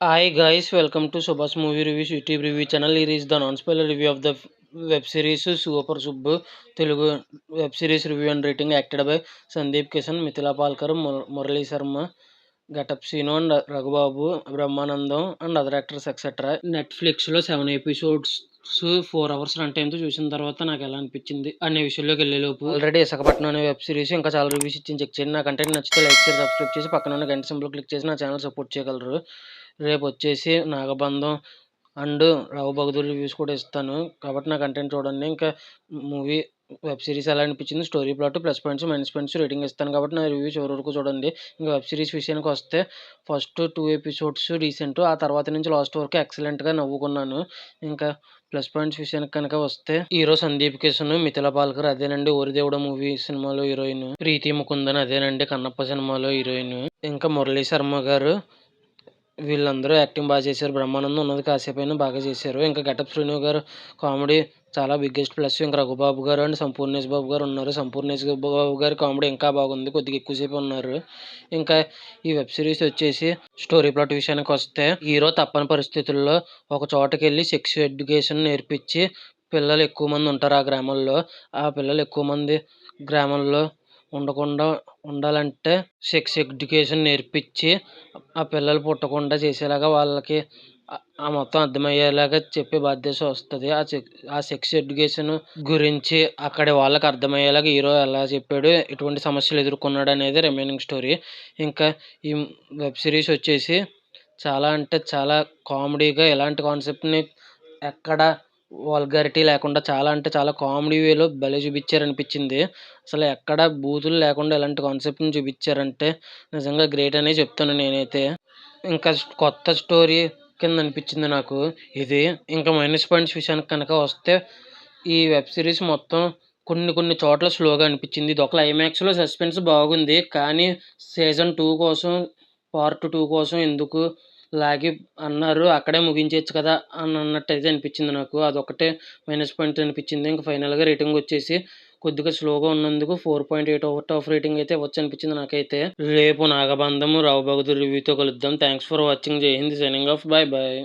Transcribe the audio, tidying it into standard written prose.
Hi guys, welcome to Subha's Movie Reviews YouTube review channel. Here is the non-spoiler review of the web series Super Subbu Telugu web series review and rating acted by Sandeep Kishan, Mithila Palkar, Murali Sharma, Gatap Sino and Raghubabu, Brahmanandam and other actors etc. నెట్ఫ్లిక్స్లో 7 episodes 4 hours run టైంతో చూసిన తర్వాత నాకు ఎలా అనిపించింది అనే విషయంలోకి వెళ్ళేలోపు already Visakhapatnam అనే web series ఇంకా చాలా రివ్యూస్ ఇచ్చి చెక్ చేయండి. నా కంటెంట్ నచ్చితే లైక్ చేసి సబ్స్క్రైబ్ చేసి పక్కన ఉన్న గంట సింబల్ క్లిక్ చేసి నా ఛానల్ సపోర్ట్ చేయగలరు. రేపు వచ్చేసి నాగబంధం అండ్ రావు బహదూర్ రివ్యూస్ కూడా ఇస్తాను కాబట్టి నా కంటెంట్ చూడండి. ఇంకా మూవీ వెబ్ సిరీస్ ఎలా అనిపించింది, story plot, plus points minus points rating ఇస్తాను కాబట్టి నా రివ్యూ చివరి వరకు చూడండి. ఇంకా వెబ్ సిరీస్ విషయానికి వస్తే ఫస్ట్ 2 ఎపిసోడ్స్ రీసెంట్, ఆ తర్వాత నుంచి లాస్ట్ వరకు ఎక్సలెంట్గా నవ్వుకున్నాను. ఇంకా ప్లస్ పాయింట్స్ విషయానికి కనుక వస్తే హీరో సందీప్ కిషన్, మిథిలా పాల్కర్ అదేనండి ఓరిదేవుడ మూవీ సినిమాలో హీరోయిన్, ప్రీతి ముకుందన్ అదేనండి కన్నప్ప సినిమాలో హీరోయిన్, ఇంకా మురళీ శర్మ గారు వీళ్ళందరూ యాక్టింగ్ బాగా చేశారు. బ్రహ్మానందం ఉన్నది కాసేపైనా బాగా చేశారు. ఇంకా గెటప్ శ్రీను గారు కామెడీ చాలా బిగ్గెస్ట్ ప్లస్. ఇంకా రఘుబాబు గారు అండ్ సంపూర్ణేష్ బాబు గారు ఉన్నారు. సంపూర్ణేష్ బాబు గారి కామెడీ ఇంకా బాగుంది, కొద్దిగా ఎక్కువసేపు ఉన్నారు. ఇంకా ఈ వెబ్ సిరీస్ వచ్చేసి స్టోరీ ప్లాట్ విషయానికి వస్తే హీరో తప్పని పరిస్థితుల్లో ఒక చోటకి వెళ్ళి సెక్స్ ఎడ్యుకేషన్ నేర్పించి పిల్లలు ఎక్కువ మంది ఉంటారు ఆ గ్రామంలో. ఆ పిల్లలు ఎక్కువ మంది గ్రామంలో ఉండకుండా ఉండాలంటే సెక్స్ ఎడ్యుకేషన్ నేర్పించి ఆ పిల్లలు పుట్టకుండా చేసేలాగా వాళ్ళకి ఆ మొత్తం అర్థమయ్యేలాగా చెప్పే బాధ్యత వస్తుంది. ఆ సెక్స్ ఎడ్యుకేషన్ గురించి అక్కడి వాళ్ళకి అర్థమయ్యేలాగా హీరో ఎలా చెప్పాడు, ఎటువంటి సమస్యలు ఎదుర్కొన్నాడు అనేది రిమైనింగ్ స్టోరీ. ఇంకా ఈ వెబ్ సిరీస్ వచ్చేసి చాలా అంటే చాలా కామెడీగా ఎలాంటి కాన్సెప్ట్ని ఎక్కడ వల్గారిటీ లేకుండా చాలా అంటే చాలా కామెడీ వేలో భలే చూపించారనిపించింది. అసలు ఎక్కడ బూతులు లేకుండా ఎలాంటి కాన్సెప్ట్ని చూపించారంటే నిజంగా గ్రేట్ అనే చెప్తాను నేనైతే. ఇంకా కొత్త స్టోరీ కింద అనిపించింది నాకు ఇది. ఇంకా మైనస్ పాయింట్స్ విషయానికి కనుక వస్తే ఈ వెబ్ సిరీస్ మొత్తం కొన్ని చోట్ల స్లోగా అనిపించింది. ఇది ఒక క్లైమాక్స్లో సస్పెన్స్ బాగుంది, కానీ సీజన్ 2 కోసం పార్ట్ 2 కోసం ఎందుకు లాగి అన్నారు, అక్కడే ముగించవచ్చు కదా అని అన్నట్టయితే అనిపించింది నాకు. అదొకటే మైనస్ పాయింట్ అనిపించింది. ఇంకా ఫైనల్గా రేటింగ్ వచ్చేసి కొద్దిగా స్లోగా ఉన్నందుకు 4.8 అవుట్ ఆఫ్ రేటింగ్ అయితే ఇవ్వచ్చు అనిపించింది నాకైతే. రేపు నాగబంధము రావు బహదూర్ రివ్యూతో కలుద్దాం. Thanks for watching. జై హింద్. Signing off. Bye bye.